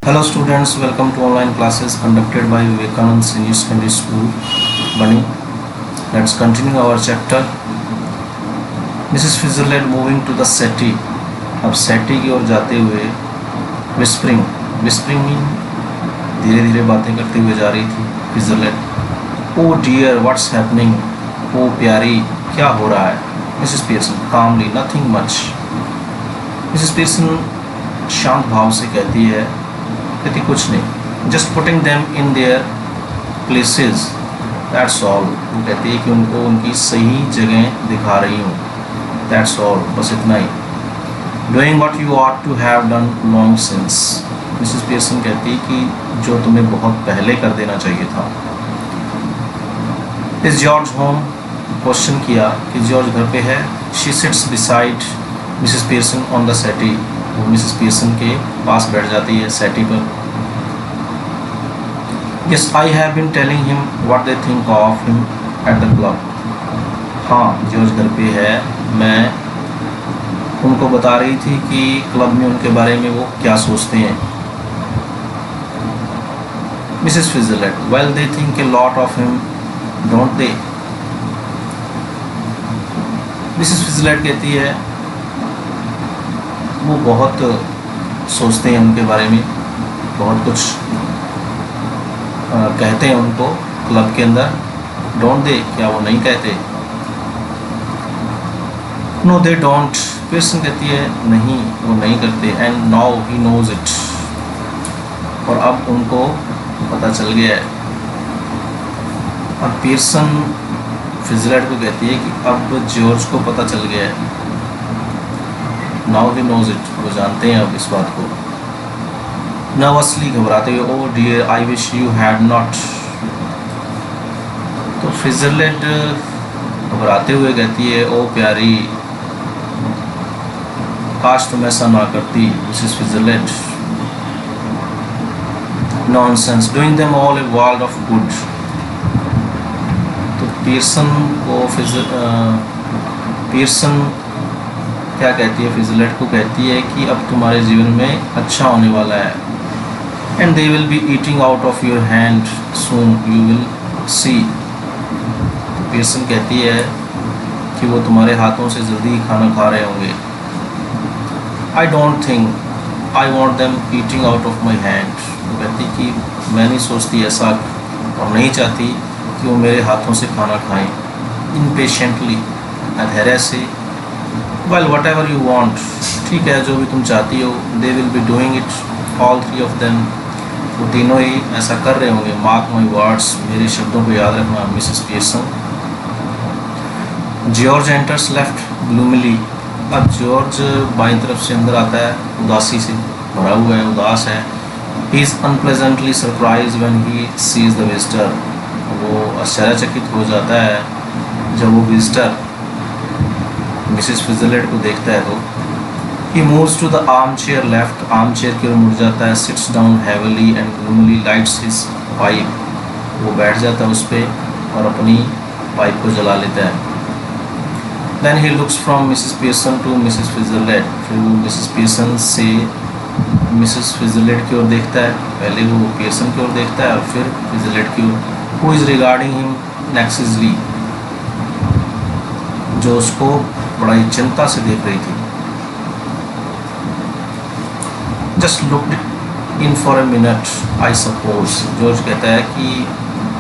Hello students, welcome to online classes conducted by Vivekanand Senior Secondary School, Bani. Let's continue our chapter. Mrs. Switzerland moving to the settee. अब सेटी की ओर जाते हुए whispering mean धीरे धीरे बातें करते हुए जा रही थी स्विट्जरलैंड। ओ डियर व्हाट्स हैपनिंग, ओ प्यारी क्या हो रहा है। मिसेस पियर्सन कामली नथिंग मच। मिसेस पियर्सन शांत भाव से कहती है कुछ नहीं, just putting them in their places that's all. वो कहती है कि उनको उनकी सही जगह दिखा रही हूँ, दैट्स ऑल, बस इतना ही। Doing what you ought to have done long since. Mrs Pearson कहती है कि जो तुम्हें बहुत पहले कर देना चाहिए था। इज जॉर्ज होम, क्वेश्चन किया कि जॉर्ज घर पे है। She sits beside Mrs Pearson on the settee. वो मिसेस पियर्सन के पास बैठ जाती है सेटी पर। Yes I have been telling him what they think of him at the club. हाँ, जॉर्ज घर पे है, मैं उनको बता रही थी कि क्लब में उनके बारे में वो क्या सोचते हैं। Mrs Switzerland well they think a lot of him don't they. Mrs Switzerland कहती है वो बहुत सोचते हैं उनके बारे में, बहुत कुछ कहते हैं उनको क्लब के अंदर। डोंट दे, क्या वो नहीं कहते। नो दे डोंट, पियर्सन कहती है नहीं वो नहीं करते। And now he knows it, और अब उनको पता चल गया है। और पियर्सन स्विट्जरलैंड को कहती है कि अब जॉर्ज को पता चल गया है। नाउ ही नोज इट, वो जानते हैं अब इस बात को। नर्वसली घबराते हुए, oh dear I wish you had not. तो स्विट्जरलैंड घबराते हुए कहती है ओ प्यारी काश तुम ऐसा ना करती। Mrs Switzerland nonsense doing them all a world of good. तो पियर्सन क्या कहती है, स्विट्जरलैंड को कहती है कि अब तुम्हारे जीवन में अच्छा होने वाला है। And they will be eating out of your hand soon you will see. Pearson कहती है कि वो तुम्हारे हाथों से जल्दी ही खाना खा रहे होंगे। I don't think I want them eating out of my hand. वो कहती कि मैं नहीं सोचती ऐसा और नहीं चाहती कि वो मेरे हाथों से खाना खाएं। इम्पेशेंटली धैर्य से, well what ever you want, ठीक है जो भी तुम चाहती हो। दे will be doing it all three of them, वो तीनों ही ऐसा कर रहे होंगे। मार्क माई वर्ड्स, मेरे शब्दों को याद रखना। Mrs Pearson. George enters left ग्लूमिली। अब जॉर्ज बाईं तरफ से अंदर आता है, उदासी से भरा हुआ है, उदास है। He is unpleasantly surprised when he sees the visitor. वो आश्चर्यचकित हो जाता है जब वो विजिटर मिसेस स्विट्जरलैंड को देखता है। तो he moves to the arm chair left, arm chair की ओर मुड़ जाता है। Sits down heavily and gloomily lights his pipe. वो बैठ जाता है उस पर और अपनी पाइप को जला लेता है। Then he looks from Mrs Pearson to Mrs Switzerland. फिर वो मिसेस पियर्सन से मिसेस स्विट्जरलैंड की ओर देखता है। पहले वो पियर्सन की ओर देखता है और फिर स्विट्जरलैंड की ओर। हु इज़ रिगार्डिंग हिम नेक्सिसली, जो उसको बड़ा ही चिंता से देख रही थी। Just looked in for a minute I suppose. George कहता है कि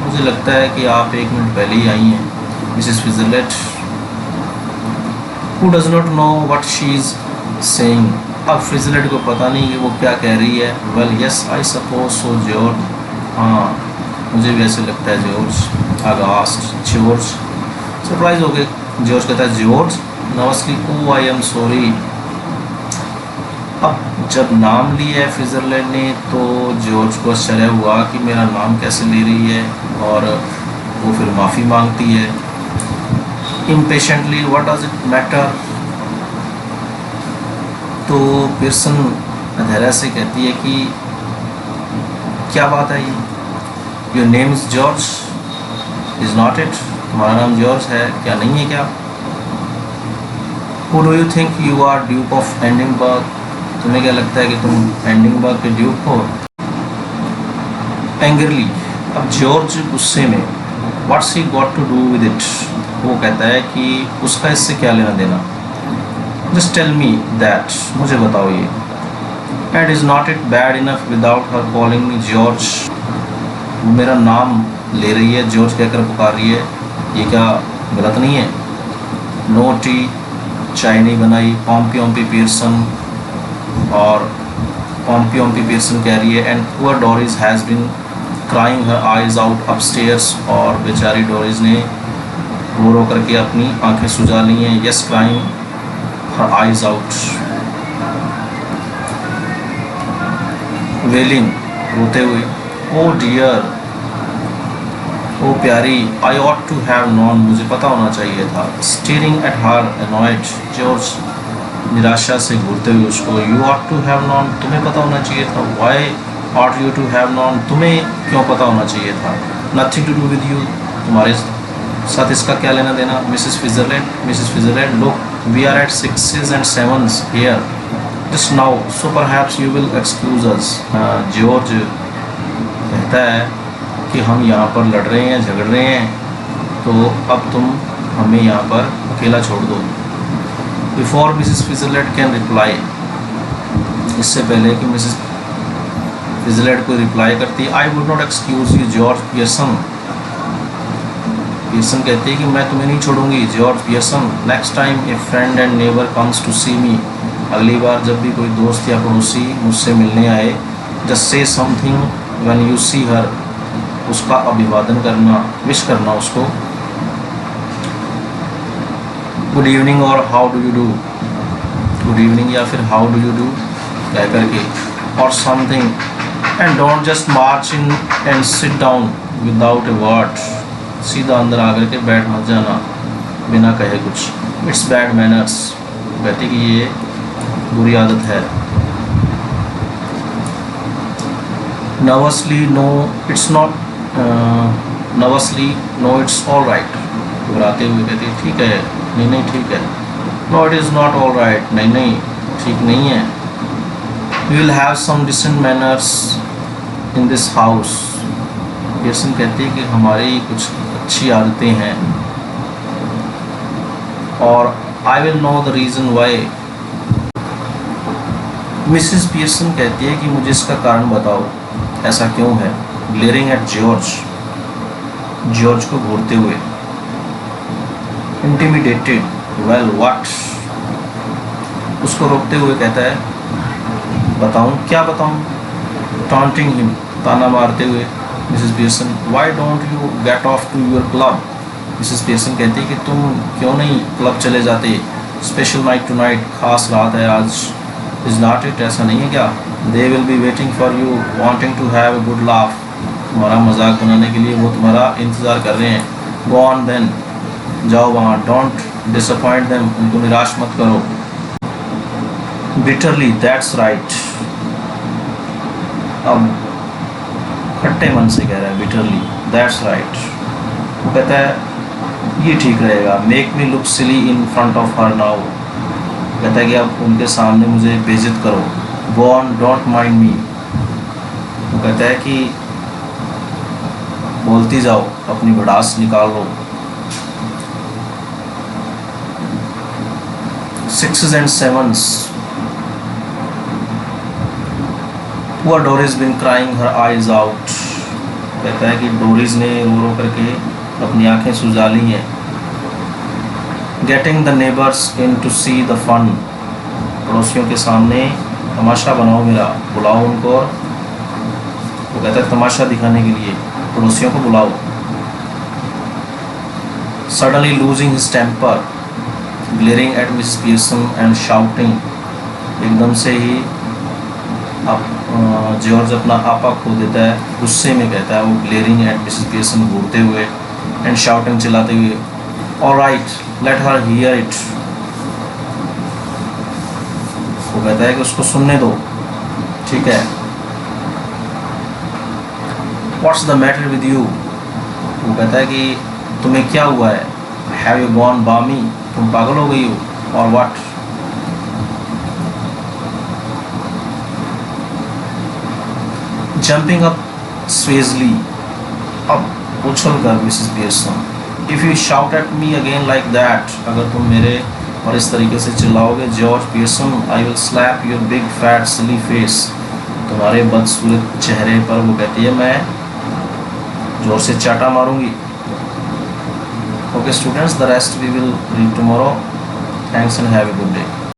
मुझे लगता है कि आप 1 मिनट पहले ही आई हैं। Mrs Switzerland who does not know what she is saying. अब स्विट्जरलैंड को पता नहीं कि वो क्या कह रही है। Well yes I suppose so George, हाँ मुझे भी ऐसे लगता है जॉर्ज। आगास्ट जॉर्ज सरप्राइज हो गए। जॉर्ज कहता है George nervously, oh I am sorry. अब जब नाम लिया है स्विट्जरलैंड ने तो जॉर्ज को आश्चर्य हुआ कि मेरा नाम कैसे ले रही है, और वो फिर माफ़ी मांगती है। Impatiently what does it matter. तो पियर्सन धैर्य से कहती है कि क्या बात है ये। Your name is George is not it, तुम्हारा नाम जॉर्ज है क्या, नहीं है क्या। Who do you think you are, Duke of Edinburgh? तुम्हें क्या लगता है कि तुम एडिनबर्ग के ड्यूक हो? एंग्रली। अब जॉर्ज गुस्से में, what's he got to do with it, वो कहता है कि उसका इससे क्या लेना देना। जस्ट टेल मी दैट, मुझे बताओ ये। And is not it bad enough without her calling me George, वो मेरा नाम ले रही है, जॉर्ज कहकर पुकार रही है, ये क्या गलत नहीं है। नो टी, चाय नहीं बनाई। पॉम्पी पियर्सन, और पॉम्पी पियर्सन कह रही है and poor Doris has been crying her eyes out upstairs, और बेचारी डोरिस ने रो रो करके अपनी आंखें सुझा ली हैं। Yes, crying her eyes out. Wailing, रोते हुए। ओ डियर, ओ प्यारी। I ought to have known, मुझे पता होना चाहिए था। Staring at her annoyed, George निराशा से घूरते हुए उसको। You ought to have known, तुम्हें पता होना चाहिए था। Why ought you to have known, तुम्हें क्यों पता होना चाहिए था। Nothing to do with you, तुम्हारे साथ इसका क्या लेना देना। Mrs फिजरलैंड, look we are at 6s and 7s here just now, so perhaps you will excuse us. George कहता है कि हम यहाँ पर लड़ रहे हैं, झगड़ रहे हैं, तो अब तुम हमें यहाँ पर अकेला छोड़ दो। Before Mrs Fitzgerald can reply, इससे पहले कि मिसेस फिजरलैंड को रिप्लाई करती, I would not excuse you George Pearson. Pearson कहती है कि मैं तुम्हें नहीं छोड़ूंगी George Pearson. Next time a friend and neighbour comes to see me, अगली बार जब भी कोई दोस्त या पड़ोसी मुझसे मिलने आए, just say something when you see her, उसका अभिवादन करना, विश करना उसको। गुड इवनिंग और how do you do, good evening या फिर हाउ डू यू डू कह करके, और something. And don't just march in and sit down without a word, सीधा अंदर आकर के बैठ मत जाना बिना कहे कुछ। इट्स बैड मैनर्स, कहती कि ये बुरी आदत है। Nervously no it's not, nervously no it's all right, घबराते हुए कहती है ठीक है, नहीं ठीक है। No it is not all right, नहीं ठीक नहीं है। We will have some decent manners in this house, Pearson कहती है कि हमारी कुछ अच्छी आदतें हैं, और I will know the reason why. Mrs Pearson कहती है कि मुझे इसका कारण बताओ, ऐसा क्यों है। ग्लेयरिंग एट जॉर्ज को घूरते हुए। इंटिमिडेटेड, वेल व्हाट, उसको रोकते हुए कहता है बताऊं, क्या बताऊं। टॉन्टिंग हिम, ताना मारते हुए। Mrs Pearson, why don't you get off to your club. Mrs Pearson कहती है कि तुम क्यों नहीं क्लब चले जाते। स्पेशल नाइट टू नाइट, खास रात है आज। इज़ नॉट इट, ऐसा नहीं है क्या। They will be waiting for you wanting to have a good laugh, तुम्हारा मजाक बनाने के लिए वो तुम्हारा इंतज़ार कर रहे हैं। गो ऑन देन, जाओ वहाँ। डोंट डिसअपॉइंट देम, उनको निराश मत करो। बिटरली, दैट्स राइट, अब खट्टे मन से कह रहा है बिटरली, दैट्स राइट। वो कहता है ये ठीक रहेगा। Make me look silly in front of her now, कहता है कि अब उनके सामने मुझे बेइज्जत करो। गो ऑन, डोंट माइंड मी, वो कहता है कि बोलती जाओ, अपनी भड़ास निकाल लो। 6s and 7s, Poor Doris been crying her eyes out, कहता है कि डोरिस ने रो रो करके अपनी आंखें सुझा ली हैं। Getting the neighbors in to see the fun, पड़ोसियों के सामने तमाशा बनाओ मेरा, बुलाओ उनको। वो कहता है तमाशा दिखाने के लिए पड़ोसियों को बुलाओ। Suddenly losing his temper, glaring at Mrs. Pearson and shouting, एकदम से ही अब जॉर्ज अपना आपा खो देता है, गुस्से में कहता है वो, ग्लेरिंग एट मिसेस पियर्सन, घूरते हुए, एंड शाउटिंग, चिल्लाते हुए, alright let her here it, वो कहता है कि उसको सुनने दो, ठीक है। What's the matter with you, वो कहता है कि तुम्हें क्या हुआ है। हैव यू गॉन बामी, तुम पागल हो गई हो, और व्हाट। जंपिंग अप स्वेजली, अब उछल कर Mrs Pearson. If you shout at me again like that, अगर तुम मेरे और इस तरीके से चिल्लाओगे George Pearson, I will slap your big fat silly face, तुम्हारे बदसूरत चेहरे पर, वो कहती है, मैं जोर से चाटा मारूंगी। Okay students, the rest we will read tomorrow. Thanks and have a good day.